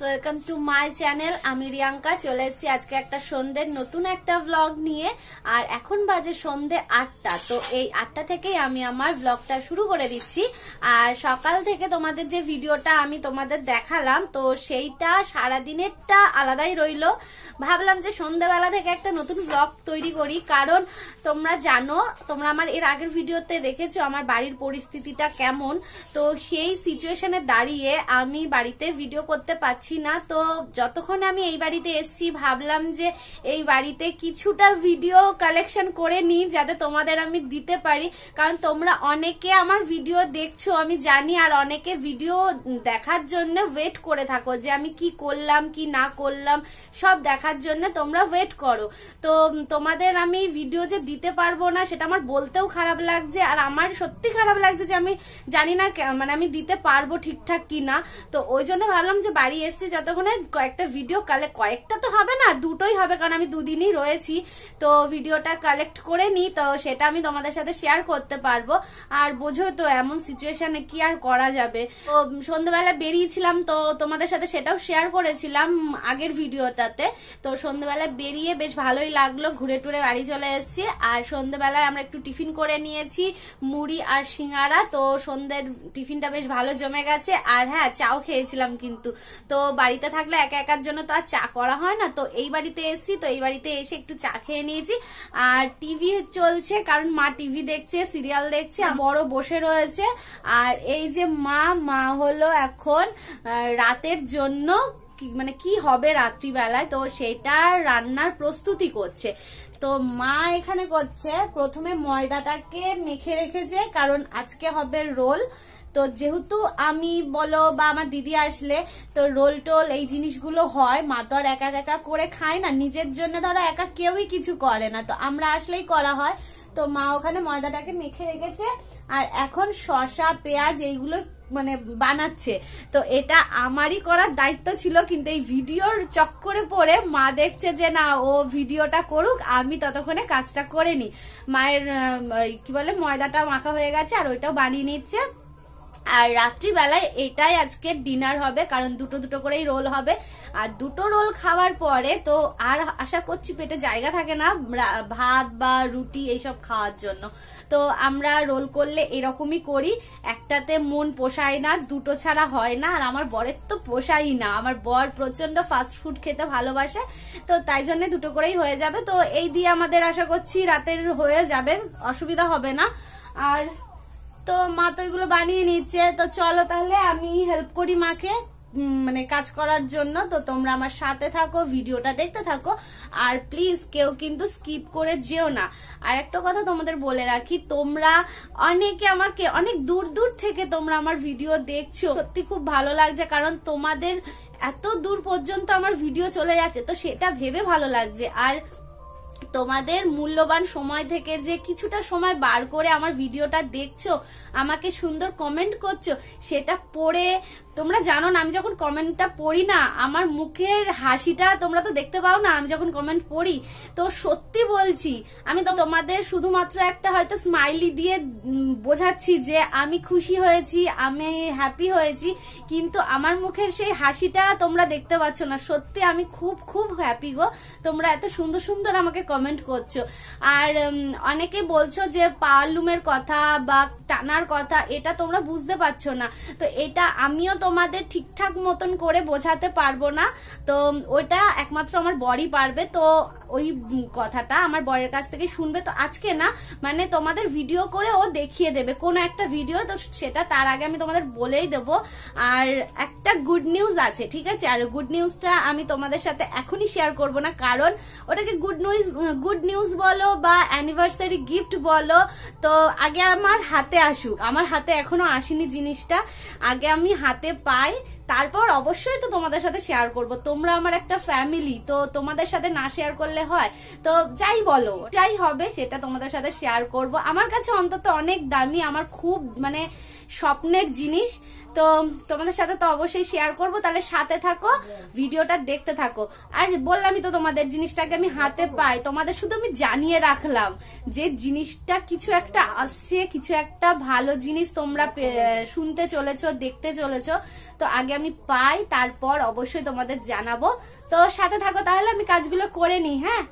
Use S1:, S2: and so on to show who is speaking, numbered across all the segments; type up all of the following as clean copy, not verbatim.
S1: Welcome to my channel. আমি রিয়াঙ্কা চলে এসেছি আজকে একটা সন্ধ্যের নতুন একটা ব্লগ নিয়ে। আর এখন বাজে সন্ধ্যে 8টা। তো এই 8টা থেকেই আমি আমার ব্লগটা শুরু করে দিচ্ছি। আর সকাল থেকে তোমাদের যে ভিডিওটা আমি তোমাদের দেখালাম, তো সেইটা সারাদিনেরটা আলাদাই রইলো। ভাবলাম যে সন্ধ্যেবেলা থেকে একটা নতুন ব্লগ তৈরি করি, কারণ তোমরা জানো, তোমরা আমার এর আগের ভিডিওতে দেখেছো আমার বাড়ির পরিস্থিতিটা কেমন। তো সেই সিচুয়েশনে দাঁড়িয়ে আমি বাড়িতে ভিডিও করতে পারছি না। তো যতক্ষণ আমি এই বাড়িতে এসেছি ভাবলাম যে এই বাড়িতে কিছুটা ভিডিও কালেকশন করে নিই, যাতে তোমাদের আমি দিতে পারি। কারণ তোমরা অনেকে আমার ভিডিও দেখছো আমি জানি, আর অনেকে ভিডিও দেখার জন্য ওয়েট করে থাকো যে আমি কি করলাম কি না করলাম সব দেখার জন্য তোমরা ওয়েট করো। তো তোমাদের আমি ভিডিও যে দিতে পারবো না সেটা আমার বলতেও খারাপ লাগছে, আর আমার সত্যি খারাপ লাগছে যে আমি জানি না মানে আমি দিতে পারবো ঠিকঠাক কিনা। তো ওই জন্য ভাবলাম যে বাড়ি এসেছি যতক্ষণে কয়েকটা ভিডিও কয়েকটা তো হবে না, দুটোই হবে, কারণ আমি দুদিনই রয়েছি। তো ভিডিওটা কালেক্ট করে নিই, তো সেটা আমি তোমাদের সাথে শেয়ার করতে পারবো। আর বোঝো তো এমন সিচুয়েশনে কি আর করা যাবে। তো সন্ধ্যাবেলা বেরিয়েছিলাম, তো তোমাদের সাথে সেটাও শেয়ার করেছিলাম আগের ভিডিওটাতে। তো সন্ধ্যাবেলা বেরিয়ে বেশ ভালোই লাগলো, ঘুরে টুরে বাড়ি চলে এসেছি। আর সন্ধ্যাবেলায় আমরা একটু টিফিন করে নিয়েছি, মুড়ি আর সিঙ্গারা। তো সন্ধ্যের টিফিনটা বেশ ভালো জমে গেছে। আর হ্যাঁ, চাও খেয়েছিলাম কিন্তু। তো বাড়িতে থাকলে একা একার জন্য তো আর চা করা হয় না, তো এই বাড়িতে এসেছি, তো এই বাড়িতে এসে একটু চা খেয়ে নিয়েছি। আর টিভি চলছে, কারণ মা টিভি দেখছে, সিরিয়াল দেখছে, বড় বসে রয়েছে। আর এই যে মা হলো এখন রাতের জন্য মানে কি হবে রাত্রিবেলায়, তো সেটা রান্নার প্রস্তুতি করছে। তো মা এখানে করছে, প্রথমে ময়দাটাকে মেখে রেখেছে, কারণ আজকে হবে রোল। তো যেহেতু আমি বলো বা আমার দিদি আসলে তো রোল টোল এই জিনিসগুলো হয়, মা তো আর একা একা করে খায় না, নিজের জন্য ধরো একা কেউই কিছু করে না, তো আমরা আসলেই করা হয়। তো মা ওখানে ময়দাটাকে মেখে রেখেছে, আর এখন শসা পেঁয়াজ এইগুলো মানে বানাচ্ছে। তো এটা আমারই করার দায়িত্ব ছিল, কিন্তু এই ভিডিওর চক্করে পড়ে মা দেখছে যে না, ও ভিডিওটা করুক, আমি ততক্ষণে কাজটা করে নি। মায়ের কি বলে ময়দাটা মাখা হয়ে গেছে, আর ওইটাও বানিয়ে নিচ্ছে। আর রাত্রিবেলায় এটাই আজকে ডিনার হবে, কারণ দুটো দুটো করেই রোল হবে। আর দুটো রোল খাওয়ার পরে তো আর আশা করছি পেটে জায়গা থাকে না ভাত বা রুটি এইসব খাওয়ার জন্য। তো আমরা রোল করলে এরকমই করি, একটাতে মন পোষায় না, দুটো ছাড়া হয় না। আর আমার বরের তো পোষাই না, আমার বর প্রচন্ড ফাস্ট ফুড খেতে ভালোবাসে, তো তাই জন্য দুটো করেই হয়ে যাবে। তো এই দিয়ে আমাদের আশা করছি রাতের হয়ে যাবে, অসুবিধা হবে না। আর তো মা তো এগুলো বানিয়ে নিচ্ছে। তো চলো তাহলে আমি হেল্প করি মাকে মানে কাজ করার জন্য। তো তোমরা আমার সাথে থাকো, ভিডিওটা দেখতে থাকো, আর প্লিজ কেউ কিন্তু স্কিপ করে যেও না। আর একটা কথা তোমাদের বলে রাখি, তোমরা অনেকে আমাকে অনেক দূর দূর থেকে তোমরা আমার ভিডিও দেখছো, সত্যি খুব ভালো লাগছে, কারণ তোমাদের এত দূর পর্যন্ত আমার ভিডিও চলে যাচ্ছে, তো সেটা ভেবে ভালো লাগছে। আর তোমাদের মূল্যবান সময় থেকে যে কিছুটা সময় বার করে আমার ভিডিওটা দেখছো, আমাকে সুন্দর কমেন্ট করছো, সেটা পড়ে তোমরা জানো না, আমি যখন কমেন্টটা পড়ি না, আমার মুখের হাসিটা তোমরা তো দেখতে পাও না আমি যখন কমেন্ট পড়ি। তো সত্যি বলছি, আমি তো তোমাদের শুধুমাত্র একটা হয়তো স্মাইলি দিয়ে বোঝাচ্ছি যে আমি খুশি হয়েছি, আমি হ্যাপি হয়েছি, কিন্তু আমার মুখের সেই হাসিটা তোমরা দেখতে পাচ্ছ না। সত্যি আমি খুব খুব হ্যাপি গো, তোমরা এত সুন্দর সুন্দর আমাকে কমেন্ট করছো। আর অনেকে বলছো যে পাওয়ারলুমের কথা বা টানার কথা, এটা তোমরা বুঝতে পারছো না। তো এটা আমিও তোমাদের ঠিকঠাক মতন করে বোঝাতে পারবো না, তো ওইটা একমাত্র আমার বরই পারবে। তো ওই কথাটা আমার বরের কাছ থেকে শুনবে। তো আজকে না, মানে তোমাদের ভিডিও করে ও দেখিয়ে দেবে কোন একটা ভিডিও, তো সেটা তার আগে আমি তোমাদের বলেই দেবো। আর একটা গুড নিউজ আছে, ঠিক আছে? আর গুড নিউজটা আমি তোমাদের সাথে এখনই শেয়ার করব না, কারণ ওটাকে গুড নিউজ বলো বা অ্যানিভার্সারি গিফট বলো, তো আগে আমার হাতে আসুক। আমার হাতে এখনো আসেনি জিনিসটা, আগে আমি হাতে পাই, তারপর অবশ্যই তো তোমাদের সাথে শেয়ার করব। তোমরা আমার একটা ফ্যামিলি, তো তোমাদের সাথে না শেয়ার করলে হয়? তো যাই বলো, যাই হবে সেটা তোমাদের সাথে শেয়ার করব। আমার কাছে অন্তত অনেক দামি, আমার খুব মানে স্বপ্নের জিনিস, তো তোমাদের সাথে তো অবশ্যই শেয়ার করব, তাহলে সাথে থাকো, ভিডিওটা দেখতে থাকো। আর বললামই তো তোমাদের, জিনিসটাকে আমি হাতে পাই, তোমাদের শুধু আমি জানিয়ে রাখলাম যে জিনিসটা কিছু একটা আসছে, কিছু একটা ভালো জিনিস তোমরা শুনতে চলেছো, দেখতে চলেছো। তো আগে আমি পাই, তারপর অবশ্যই তোমাদের জানাবো। তো সাথে থাকো, তাহলে আমি কাজগুলো করে নিই। হ্যাঁ,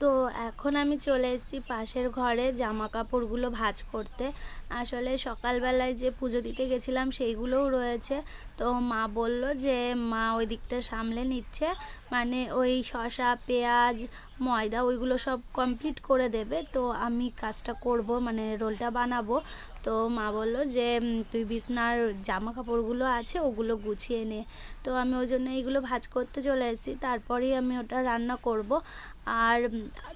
S1: তো এখন আমি চলে এসেছি পাশের ঘরে জামা কাপড়গুলো ভাঁজ করতে। আসলে সকালবেলায় যে পুজো দিতে গেছিলাম সেইগুলোও রয়েছে। তো মা বলল যে মা ওই দিকটা সামলে নিচ্ছে, মানে ওই শসা, পেঁয়াজ, ময়দা ওইগুলো সব কমপ্লিট করে দেবে। তো আমি কাজটা করব, মানে রোলটা বানাবো। তো মা বলল যে তুই বিছনার জামা কাপড়গুলো আছে ওগুলো গুছিয়ে নে। তো আমি ওই জন্য এইগুলো ভাঁজ করতে চলে এসেছি, তারপরেই আমি ওটা রান্না করব। আর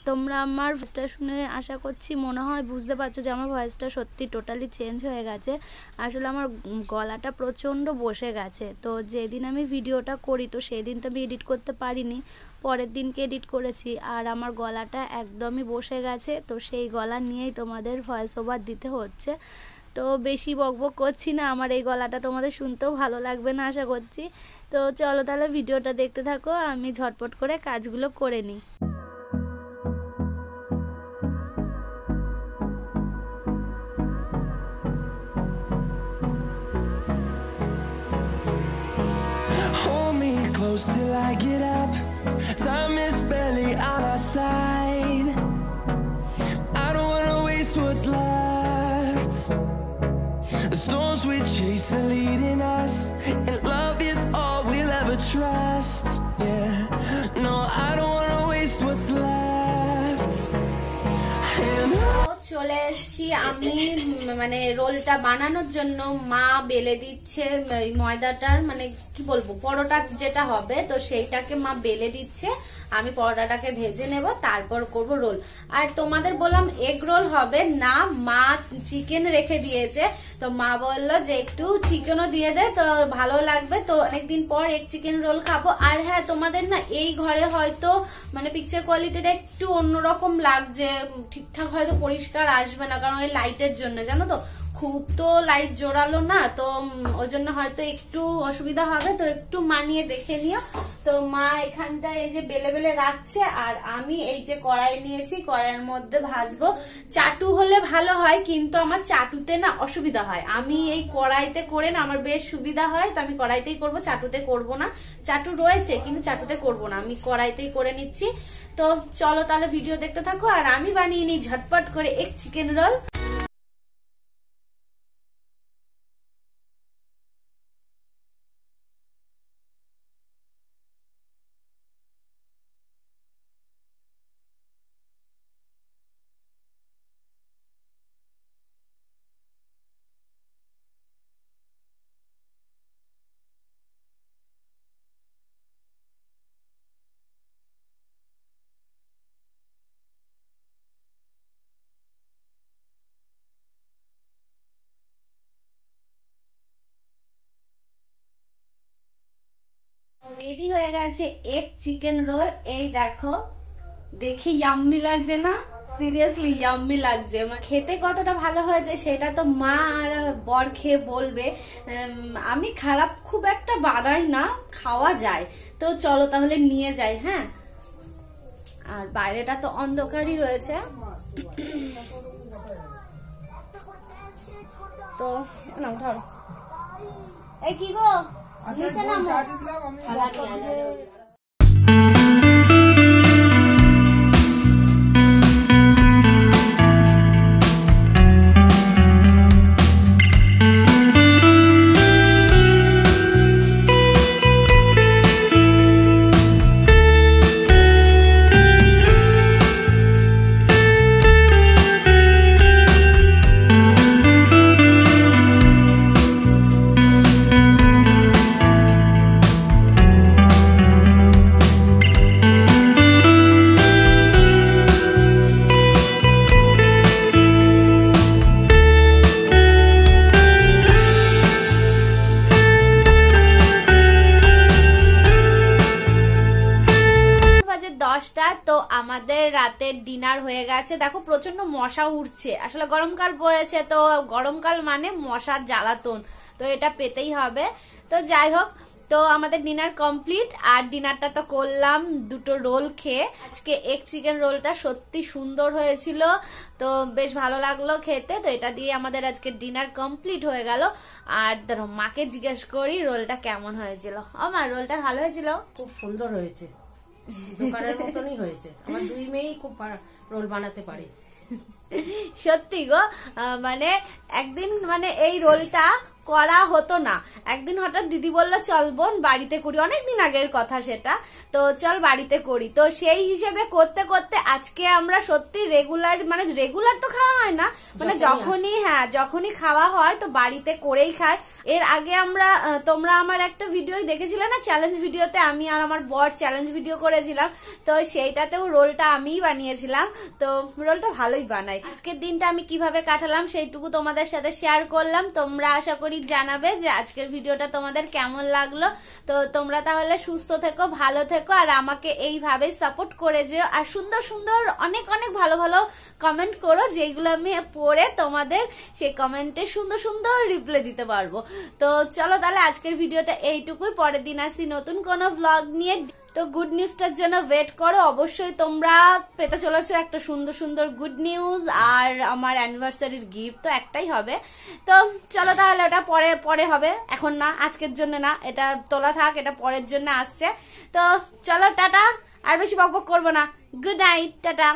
S1: তোমরা আমার ভয়েসটা শুনে আশা করছি মনে হয় বুঝতে পারছো যে আমার ভয়েসটা সত্যি টোটালি চেঞ্জ হয়ে গেছে। আসলে আমার গলাটা প্রচণ্ড বসে গেছে। তো যেদিন আমি ভিডিওটা করি তো সেদিন তো আমি এডিট করতে পারিনি, পরের দিনকে এডিট করেছি। আর আমার গলাটা একদমই বসে গেছে, তো সেই গলা নিয়েই তোমাদের ভয়েস ওভার দিতে হচ্ছে। তো বেশি বকবক করছি না, আমার এই গলাটা তোমাদের শুনতেও ভালো লাগবে না আশা করছি। তো চলো তাহলে ভিডিওটা দেখতে থাকো, আমি ঝটপট করে কাজগুলো করে নিই।
S2: Till I get up, time is barely on our side. I don't wanna waste what's left. The storms we chase are leading us, and love is all we'll ever trust. Yeah, no, I don't wanna waste what's left. And
S1: চলে এসছি আমি, মানে রোলটা বানানোর জন্য মা বেলে দিচ্ছে ময়দাটার, মানে কি বলবো, পরোটা যেটা হবে তো সেইটাকে মা বেলে দিচ্ছে। আমি পরোটাটাকে ভেজে নেব, তারপর করব রোল। আর তোমাদের বললাম এগ রোল হবে না, মা চিকেন রেখে দিয়েছে। তো মা বলল যে একটু চিকেনও দিয়ে দে, তো ভালো লাগবে। তো অনেকদিন পর এগ চিকেন রোল খাবো। আর হ্যাঁ, তোমাদের না এই ঘরে হয়তো মানে পিকচার কোয়ালিটিটা একটু অন্যরকম লাগছে, ঠিকঠাক হয়তো পরিষ্কার আসবে না, কারণ ওই লাইটের জন্য, জানো তো খুব তো লাইট জোরালো না, তো ওই জন্য হয়তো একটু অসুবিধা হবে। তো একটু মানিয়ে দেখে নিও। তো মা এখানটা এই যে বেলে বেলে রাখছে, আর আমি এই যে কড়াই নিয়েছি, কড়াইয়ের মধ্যে ভাজবো। চাটু হলে ভালো হয়, কিন্তু আমার চাটুতে না অসুবিধা হয়। আমি এই কড়াইতে করে না আমার বেশ সুবিধা হয়, তো আমি কড়াইতেই করব, চাটুতে করব না। চাটু রয়েছে কিন্তু চাটুতে করব না, আমি কড়াইতেই করে নিচ্ছি। তো চলো তাহলে ভিডিও দেখতে থাকো, আর আমি বানিয়ে নিই ঝটপট করে এক চিকেন রোল। রেডি হয়ে গেছে এগ চিকেন রোল। এই দেখো, দেখি ইয়াম্মি লাগছে না? সিরিয়াসলি ইয়াম্মি লাগছে। খেতে কতটা ভালো হয়েছে সেটা তো মা আর বর খেয়ে বলবে। আমি খারাপ খুব একটা বানাই না, খাওয়া যায়। তো চলো তাহলে নিয়ে যাই। হ্যাঁ, আর বাইরেটা তো অন্ধকারই রয়েছে। তো নাও ধরো। এই কি গো, নিচে নামো। তো আমাদের রাতের ডিনার হয়ে গেছে। দেখো প্রচন্ড মশা উঠছে, আসলে গরমকাল পড়েছে, তো গরমকাল মানে মশার জ্বালাতন। তো এটা পেতেই হবে। তো যাই হোক, তো আমাদের ডিনার কমপ্লিট। আর ডিনারটা তো করলাম দুটো রোল খেয়ে। আজকে এগ চিকেন রোলটা সত্যি সুন্দর হয়েছিল, তো বেশ ভালো লাগলো খেতে। তো এটা দিয়ে আমাদের আজকে ডিনার কমপ্লিট হয়ে গেল। আর ধরো মাকে জিজ্ঞেস করি রোলটা কেমন হয়েছিল। মা, রোলটা ভালো হয়েছিল?
S3: খুব সুন্দর হয়েছে, দোকানের মতনই হয়েছে। আমার দুই মেয়েই খুব রোল বানাতে পারে।
S1: সত্যি গো, মানে একদিন মানে এই রোলটা করা হতো না, একদিন হঠাৎ দিদি বললো চল বোন বাড়িতে করি, অনেকদিন আগের কথা সেটা, তো চল বাড়িতে করি। তো সেই হিসেবে করতে করতে আজকে আমরা সত্যি রেগুলার, মানে রেগুলার তো খাওয়া হয় না, মানে যখনই খাওয়া হয় তো বাড়িতে করেই খাই। এর আগে আমরা, তোমরা আমার একটা ভিডিও দেখেছিলে না, চ্যালেঞ্জ ভিডিওতে আমি আর আমার বর চ্যালেঞ্জ ভিডিও করেছিলাম, তো সেইটাতেও রোলটা আমিই বানিয়েছিলাম। তো রোলটা ভালোই বানাই। আজকের দিনটা আমি কিভাবে কাটালাম সেইটুকু তোমাদের সাথে শেয়ার করলাম। তোমরা আশা করি জানাবে যে আজকের ভিডিওটা তোমাদের কেমন লাগলো। তো তোমরা তাহলে সুস্থ থেকো, ভালো থেকো, আর আমাকে এইভাবে সাপোর্ট করে যেও। আর সুন্দর সুন্দর অনেক অনেক ভালো ভালো কমেন্ট করো, যেগুলো আমি পড়ে তোমাদের সেই কমেন্টে সুন্দর সুন্দর রিপ্লাই দিতে পারবো। তো চলো তাহলে আজকের ভিডিওটা এইটুকুই, পরের দিন আসি নতুন কোনো ব্লগ নিয়ে। তো গুড নিউজটার জন্য ওয়েট করো, অবশ্যই তোমরা পেতে চলেছো একটা সুন্দর সুন্দর গুড নিউজ। আর আমার অ্যানিভার্সারির গিফট তো একটাই হবে। তো চলো তাহলে ওটা পরে পরে হবে, এখন না, আজকের জন্য না, এটা তোলা থাক, এটা পরের জন্য আসছে। তো চলো টাটা, আর বেশি বকবক করবো না, গুড নাইট, টাটা।